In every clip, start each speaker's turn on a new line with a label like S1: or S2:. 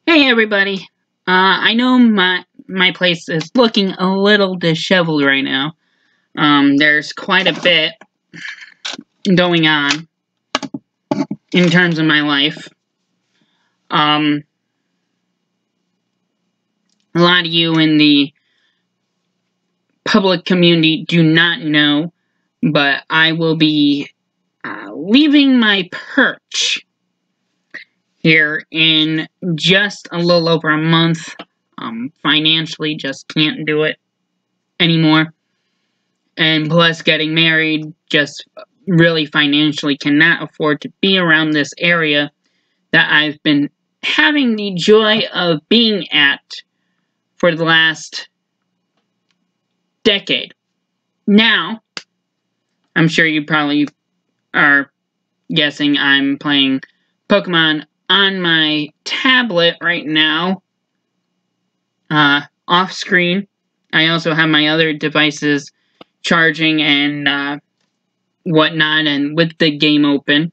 S1: Hey everybody. I know my place is looking a little disheveled right now. There's quite a bit going on in terms of my life. A lot of you in the public community do not know, but I will be leaving my perch here in just a little over a month. Financially, just can't do it anymore. And plus, getting married, just really financially cannot afford to be around this area that I've been having the joy of being at for the last decade. Now, I'm sure you probably are guessing I'm playing Pokemon on my tablet right now, off screen. I also have my other devices charging and whatnot, and with the game open.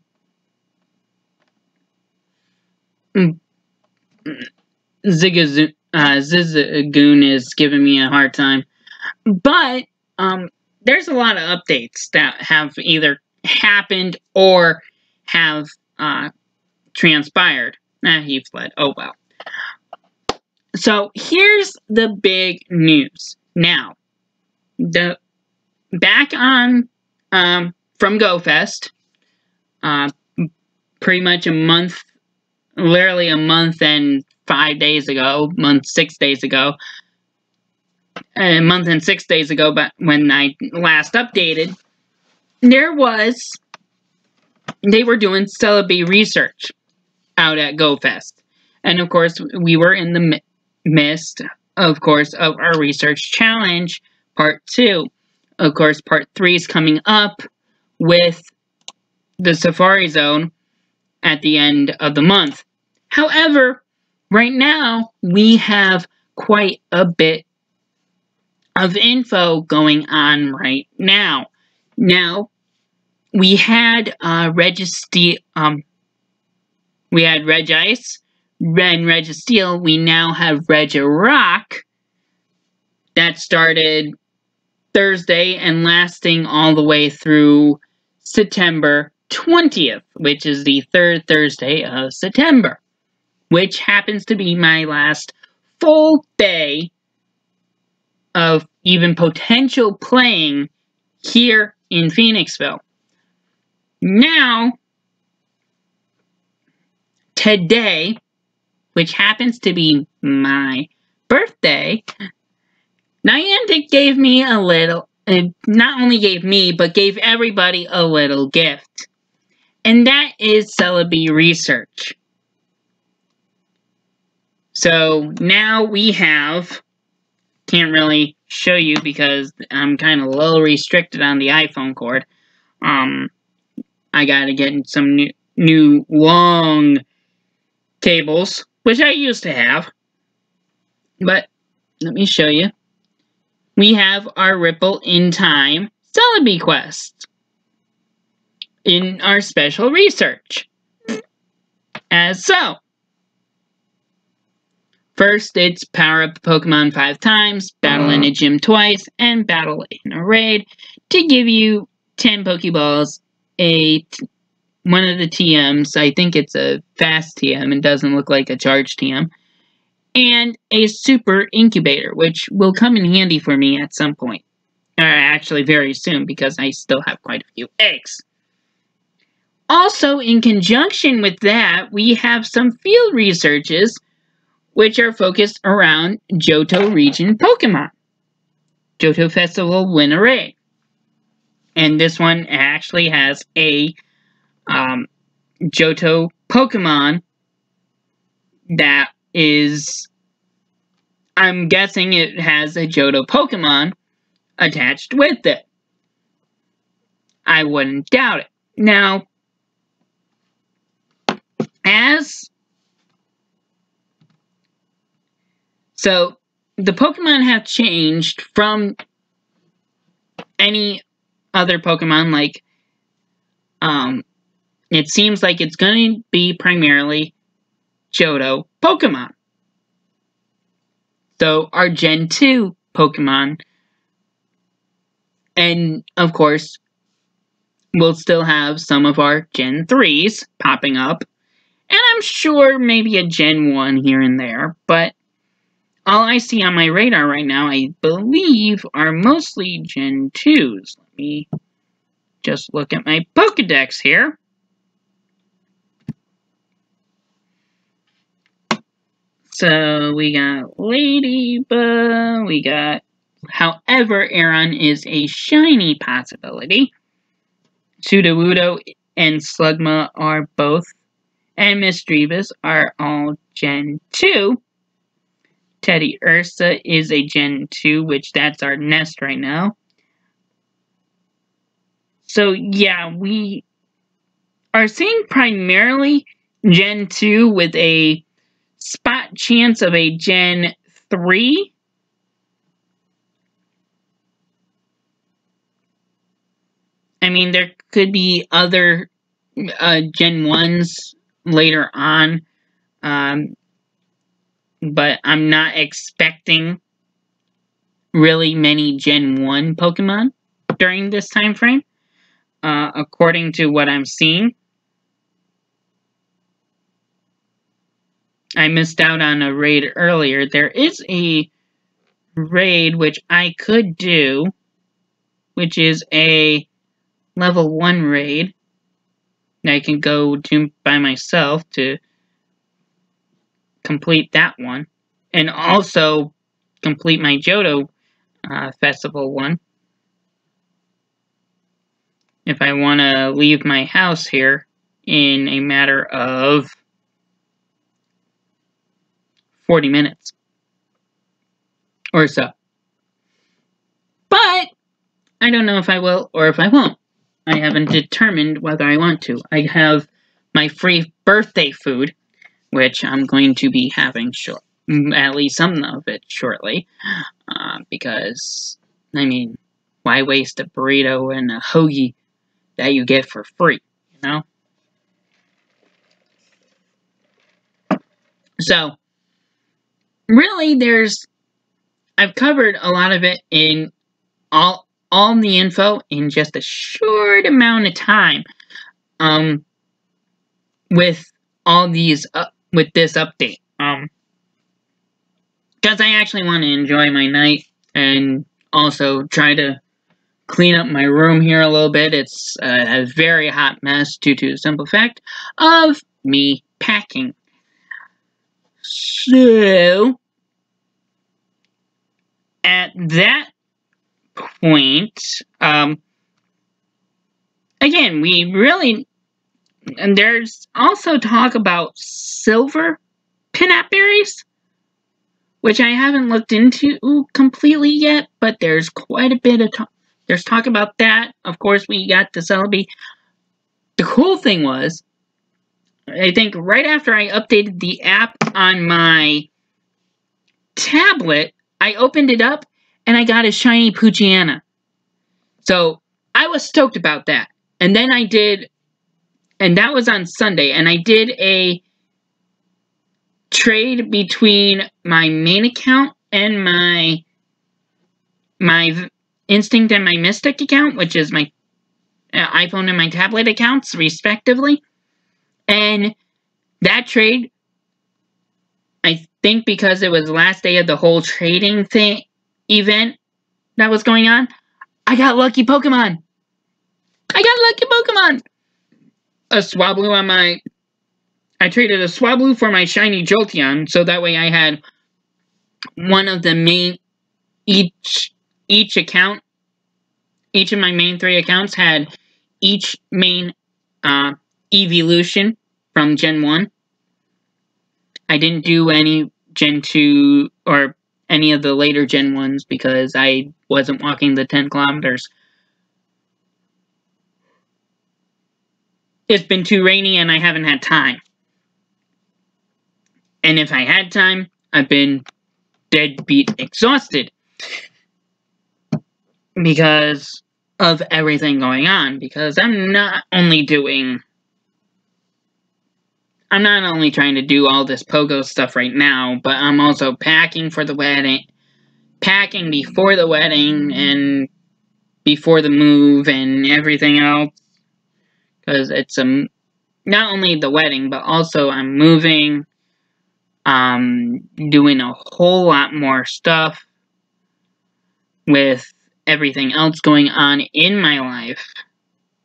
S1: Zigzagoon is giving me a hard time. But there's a lot of updates that have either happened or have transpired. He fled. Oh well. So here's the big news. Now, back on from GoFest, pretty much literally a month and 5 days ago, a month and 6 days ago, but when I last updated, they were doing Celebi research out at GoFest. And of course, we were in the midst, of course, of our research challenge, part 2. Of course, part 3 is coming up with the Safari Zone at the end of the month. However, right now, we have quite a bit of info going on right now. Now, we had Regice, and Registeel. We now have Regirock that started Thursday and lasting all the way through September 20th, which is the third Thursday of September, which happens to be my last full day of even potential playing here in Phoenixville. Now, today, which happens to be my birthday, Niantic gave me a little, not only gave me, but gave everybody a little gift. And that is Celebi research. So now we have, can't really show you because I'm kind of a little restricted on the iPhone cord. I gotta get some new long cables, which I used to have. But let me show you. We have our Ripple in Time Celebi quest in our special research. As so. First, it's power up the Pokemon 5 times, battle in a gym twice, and battle in a raid to give you 10 Pokeballs, one of the TMs, I think it's a fast TM, it doesn't look like a charge TM, and a super incubator, which will come in handy for me at some point. Actually, very soon, because I still have quite a few eggs. Also, in conjunction with that, we have some field researches which are focused around Johto region Pokemon. Johto Festival Win Array. And this one actually has a Johto Pokemon that is, I'm guessing it has a Johto Pokemon attached with it. I wouldn't doubt it. Now, so the Pokemon have changed from any other Pokemon, like it seems like it's going to be primarily Johto Pokemon. So our Gen 2 Pokemon, and of course, we'll still have some of our Gen 3s popping up, and I'm sure maybe a Gen 1 here and there, but all I see on my radar right now, I believe, are mostly Gen 2s. Let me just look at my Pokedex here. So we got Ladybug, we got... However, Aron is a shiny possibility. Sudowoodo and Slugma are both, and Misdreavus are all Gen 2. Teddy Ursa is a Gen 2, which that's our nest right now. So yeah, we are seeing primarily Gen 2 with a spot chance of a Gen 3. I mean, there could be other Gen 1s later on, but I'm not expecting really many Gen 1 Pokemon during this time frame, according to what I'm seeing. I missed out on a raid earlier. There is a raid which I could do, which is a level 1 raid that I can go to by myself to complete that one, and also complete my Johto Festival one. If I want to leave my house here in a matter of 40 minutes or so. But I don't know if I will or if I won't. I haven't determined whether I want to. I have my free birthday food, which I'm going to be having at least some of it shortly, because, I mean, why waste a burrito and a hoagie that you get for free, you know? So, really, I've covered a lot of it in all the info in just a short amount of time, with all these, with this update, because I actually want to enjoy my night and also try to clean up my room here a little bit. It's a very hot mess due to the simple fact of me packing. So, at that point, again, we really... And there's also talk about silver pinap berries, which I haven't looked into completely yet, but there's quite a bit of talk. There's talk about that. Of course, we got the Celebi. The cool thing was, I think right after I updated the app on my tablet, I opened it up and I got a shiny Poochyena. So I was stoked about that. And then I did, and that was on Sunday, and I did a trade between my main account and my Instinct and my Mystic account, which is my iPhone and my tablet accounts, respectively. And that trade, I think because it was the last day of the whole trading event that was going on, I got lucky Pokemon. I got lucky Pokemon. A Swablu on my... I traded a Swablu for my shiny Jolteon, so that way I had one of the main... Each account, each of my main 3 accounts had each main evolution from Gen 1. I didn't do any Gen 2 or any of the later Gen 1s because I wasn't walking the 10 kilometers. It's been too rainy and I haven't had time. And if I had time, I've been deadbeat exhausted. Because of everything going on, because I'm not only trying to do all this PoGo stuff right now, but I'm also packing for the wedding, packing before the wedding and before the move and everything else, because it's not only the wedding, but also I'm moving, doing a whole lot more stuff with everything else going on in my life,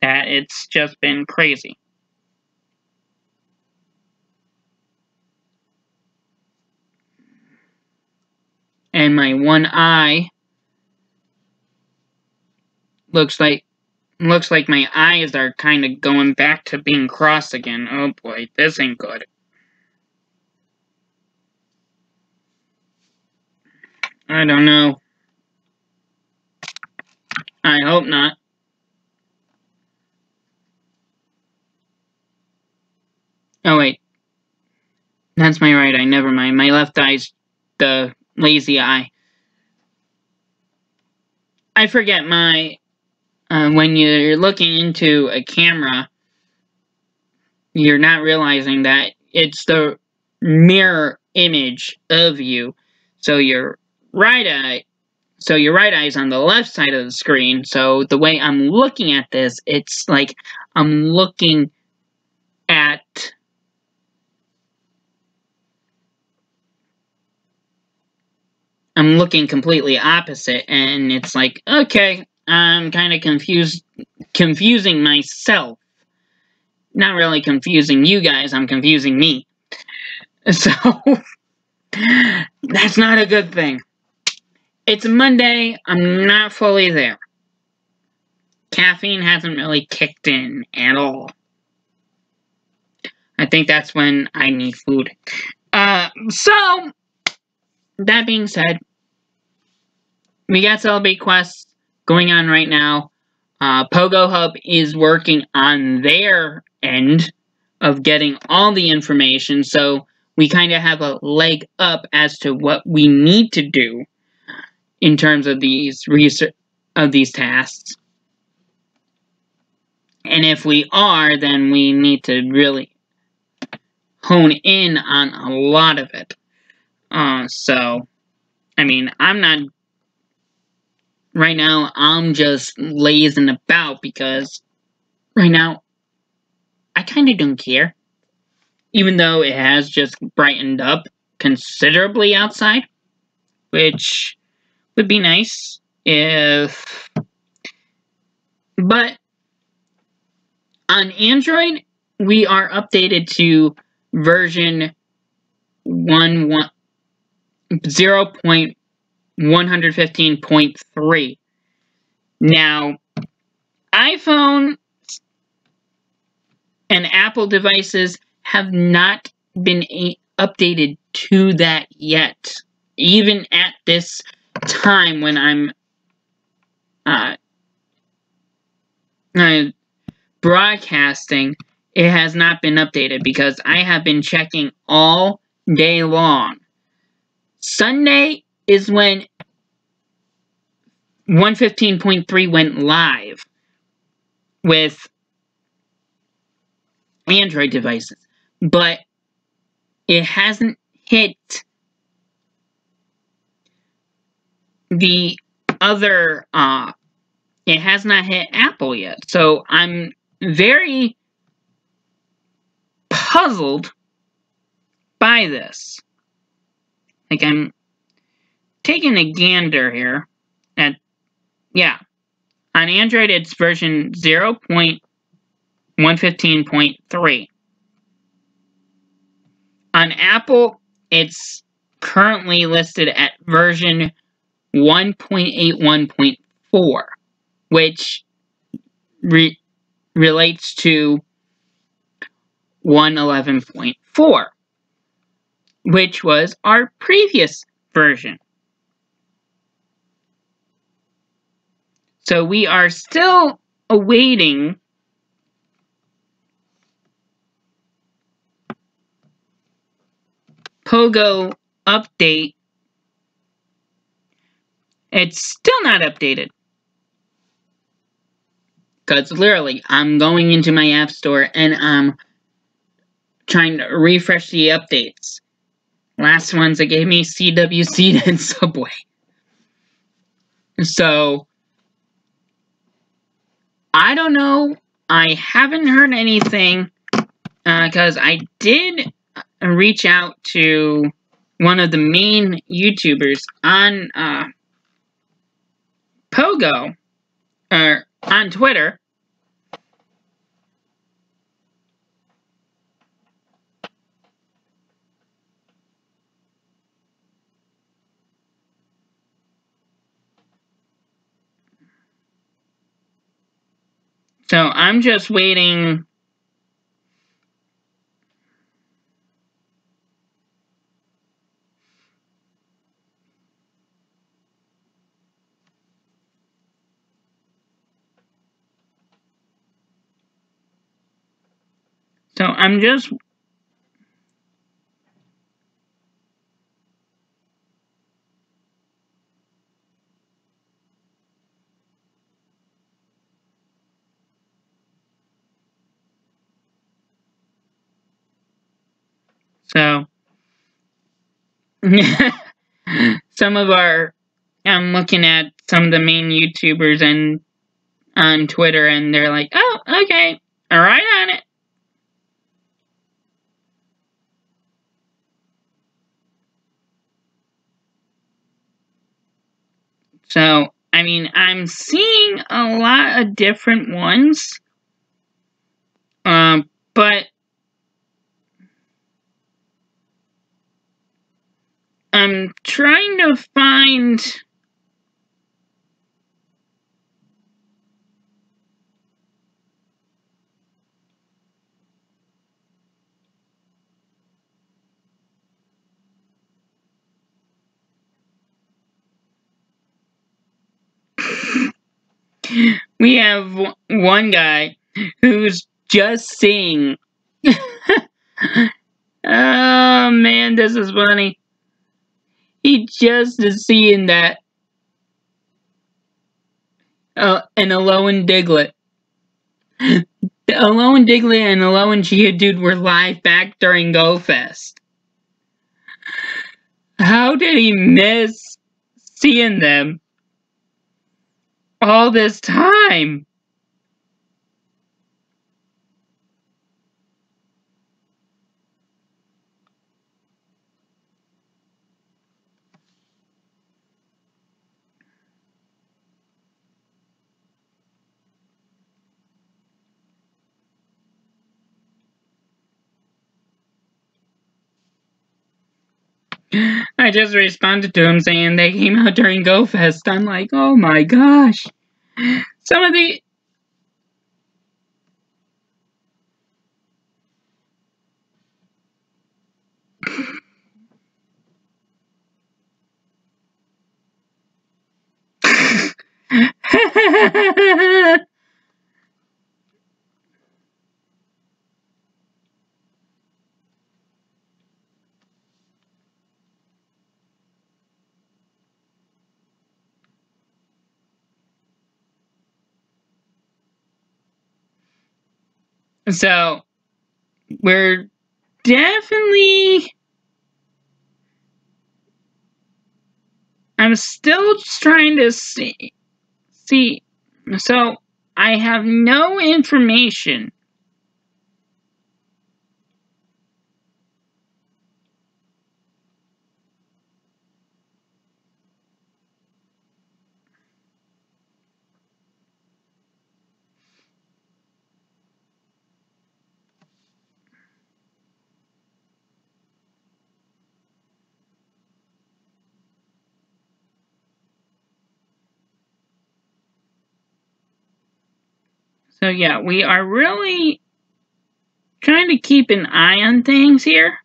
S1: that it's just been crazy. And my one eye looks like my eyes are kind of going back to being crossed again. Oh boy, this ain't good. I don't know. I hope not. Oh wait. That's my right eye, never mind. My left eye's the lazy eye. I forget when you're looking into a camera, you're not realizing that it's the mirror image of you. So your right eye is on the left side of the screen. So the way I'm looking at this, it's like I'm looking completely opposite, and it's like, okay, I'm kind of confusing myself. Not really confusing you guys, I'm confusing me. So, that's not a good thing. It's Monday, I'm not fully there. Caffeine hasn't really kicked in at all. I think that's when I need food. So, that being said, we got Celebrate Quests going on right now. PoGo Hub is working on their end of getting all the information, so we kind of have a leg up as to what we need to do in terms of these tasks. And if we are, then we need to really hone in on a lot of it. So, I mean, right now, I'm just lazing about because right now, I kind of don't care. Even though it has just brightened up considerably outside, which would be nice if... But on Android, we are updated to version 0.115.3. Now, iPhone and Apple devices have not been updated to that yet. Even at this time when I'm broadcasting, it has not been updated because I have been checking all day long. Sunday is when 115.3 went live with Android devices, but it hasn't hit the other, it has not hit Apple yet. So I'm very puzzled by this. Like, I'm taking a gander here at, yeah, on Android it's version 0.115.3. On Apple, it's currently listed at version 1.81.4, which relates to 111.4, which was our previous version. So we are still awaiting PoGo update. It's still not updated. Because literally, I'm going into my app store and I'm trying to refresh the updates. Last ones that gave me CWC and Subway. So, I don't know. I haven't heard anything. Because I did reach out to one of the main YouTubers on PoGo, or on Twitter. So I'm just waiting. So I'm just. So. Some of our. I'm looking at some of the main YouTubers and on Twitter, and they're like, "Oh, okay, all right on it." So, I mean, I'm seeing a lot of different ones, but I'm trying to find. We have one guy who's just seeing. Oh man, this is funny. He just is seeing that an Alolan Diglett. Alolan Diglett and Alolan Geodude were live back during GoFest. How did he miss seeing them all this time? I just responded to him saying they came out during GoFest. I'm like, oh my gosh. Some of the. So, we're definitely. I'm still trying to see. So, I have no information. So, yeah, we are really trying to keep an eye on things here.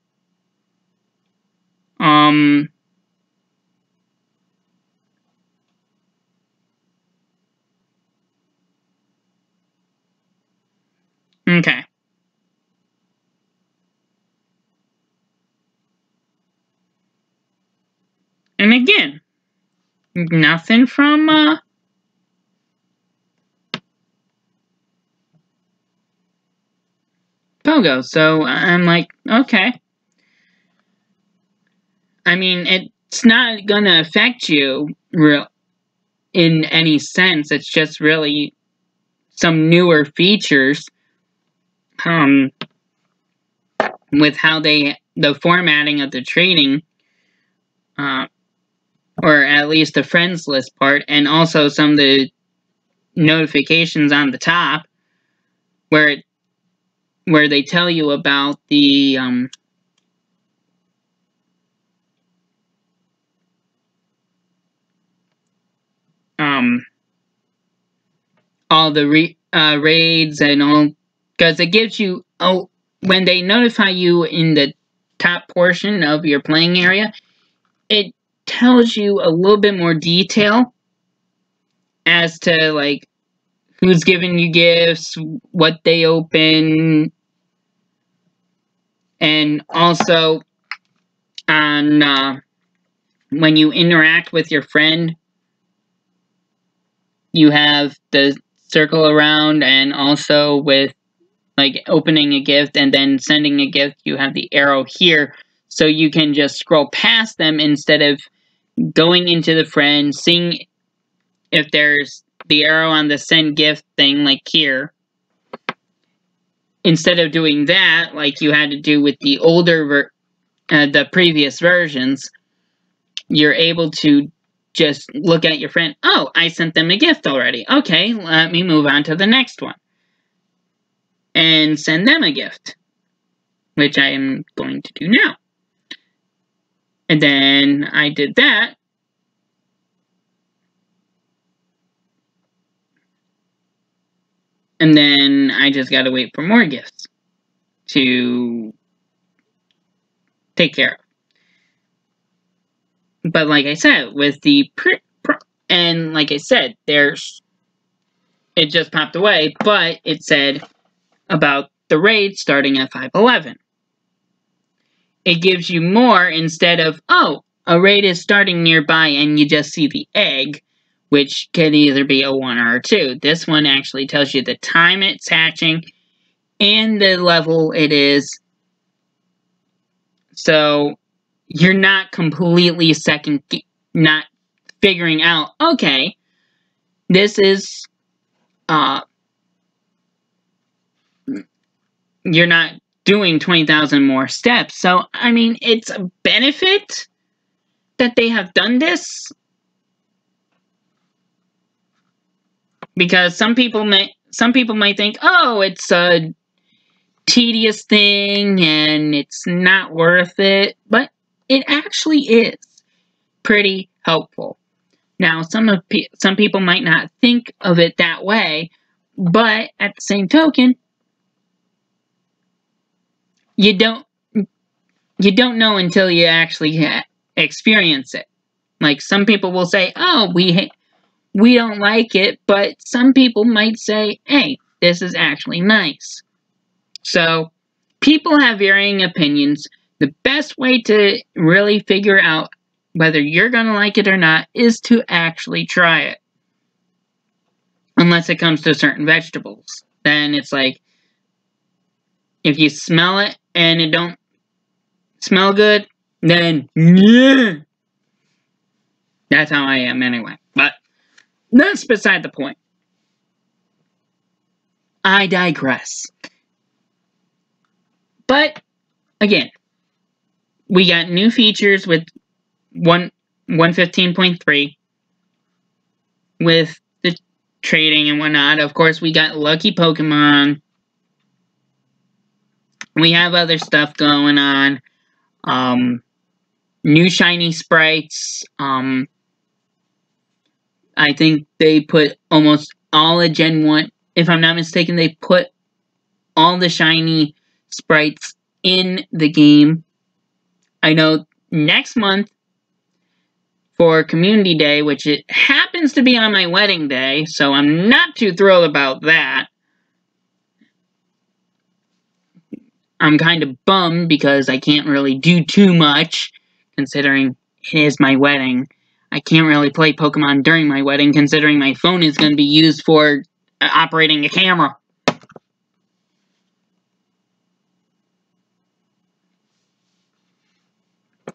S1: Okay. And again, nothing from, PoGo. So I'm like, okay. I mean, it's not gonna affect you in any sense. It's just really some newer features with how the formatting of the trading, or at least the friends list part, and also some of the notifications on the top where they tell you about the all the raids and all, because it gives you, when they notify you in the top portion of your playing area, it tells you a little bit more detail as to like who's giving you gifts, what they open, and also on when you interact with your friend, you have the circle around, and also with like opening a gift and then sending a gift, you have the arrow here, so you can just scroll past them instead of going into the friend, seeing if there's the arrow on the send gift thing, like here. Instead of doing that, like you had to do with the the previous versions, you're able to just look at your friend. Oh, I sent them a gift already. Okay, let me move on to the next one. And send them a gift, which I am going to do now. And then I did that. And then I just gotta wait for more gifts to take care of. But like I said, with the and like I said, it just popped away, but it said about the raid starting at 5:11. It gives you more instead of, oh, a raid is starting nearby and you just see the egg, which can either be a 1 or a 2. This one actually tells you the time it's hatching and the level it is. So you're not completely not figuring out, okay, this is, you're not doing 20,000 more steps. So, I mean, it's a benefit that they have done this, because some people might think, oh, it's a tedious thing and it's not worth it, but it actually is pretty helpful. Now, some people might not think of it that way, but at the same token, you don't know until you actually experience it. Like, some people will say, oh, we don't like it, but some people might say, hey, this is actually nice. So, people have varying opinions. The best way to really figure out whether you're going to like it or not is to actually try it. Unless it comes to certain vegetables. Then it's like, if you smell it and it don't smell good, then yeah. That's how I am anyway. But that's beside the point. I digress. But again, we got new features with 1.15.3 with the trading and whatnot. Of course, we got lucky Pokemon. We have other stuff going on. New shiny sprites. I think they put almost all of Gen 1. If I'm not mistaken, they put all the shiny sprites in the game. I know next month for Community Day, which it happens to be on my wedding day, so I'm not too thrilled about that. I'm kind of bummed because I can't really do too much, considering it is my wedding. I can't really play Pokemon during my wedding, considering my phone is going to be used for operating a camera.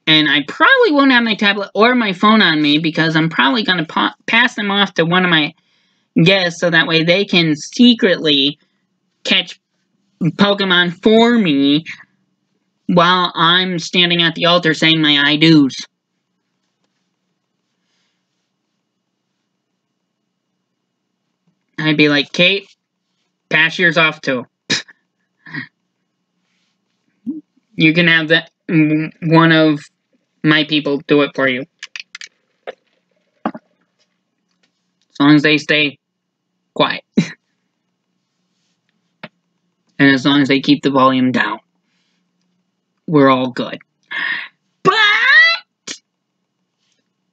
S1: And I probably won't have my tablet or my phone on me because I'm probably going to pass them off to one of my guests so that way they can secretly catch Pokemon for me while I'm standing at the altar saying my I do's. I'd be like, Kate, pass yours off too. You can have that one of my people do it for you. As long as they stay quiet. And as long as they keep the volume down. We're all good. But...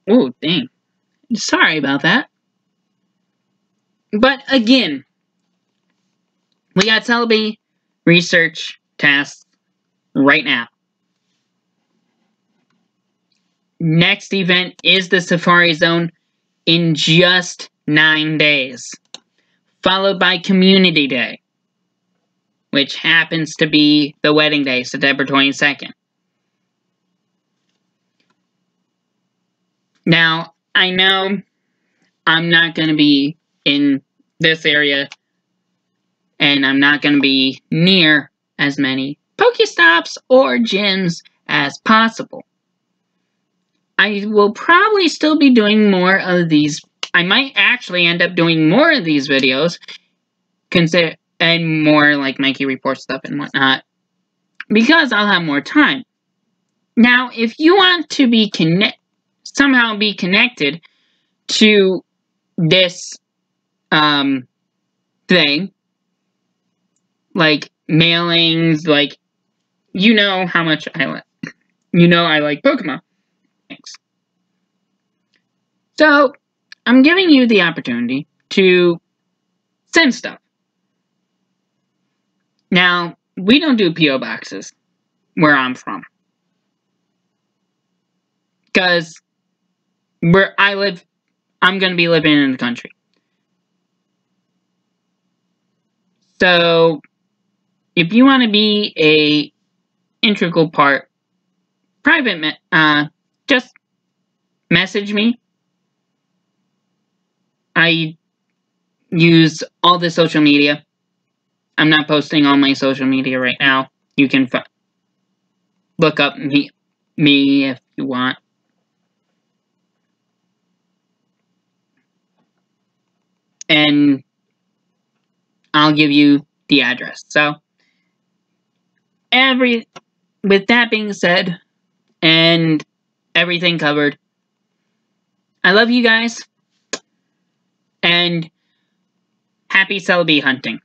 S1: oh, dang. Sorry about that. But again, we got Celebi research tasks right now. Next event is the Safari Zone in just 9 days. Followed by Community Day, which happens to be the wedding day, September 22nd. Now, I know I'm not going to be in this area, and I'm not going to be near as many Pokestops or gyms as possible. I will probably still be doing more of these. I might actually end up doing more of these videos, and more like Mikey Report stuff and whatnot, because I'll have more time. Now, if you want to be somehow be connected to this thing, like mailings, like, you know how much I like Pokemon. Thanks. So, I'm giving you the opportunity to send stuff. Now, we don't do P.O. boxes where I'm from. Because where I live, I'm going to be living in the country. So, if you want to be a integral part, just message me. I use all the social media. I'm not posting all my social media right now. You can look up me if you want. And I'll give you the address. So, with that being said, and everything covered, I love you guys, and happy Celebi hunting.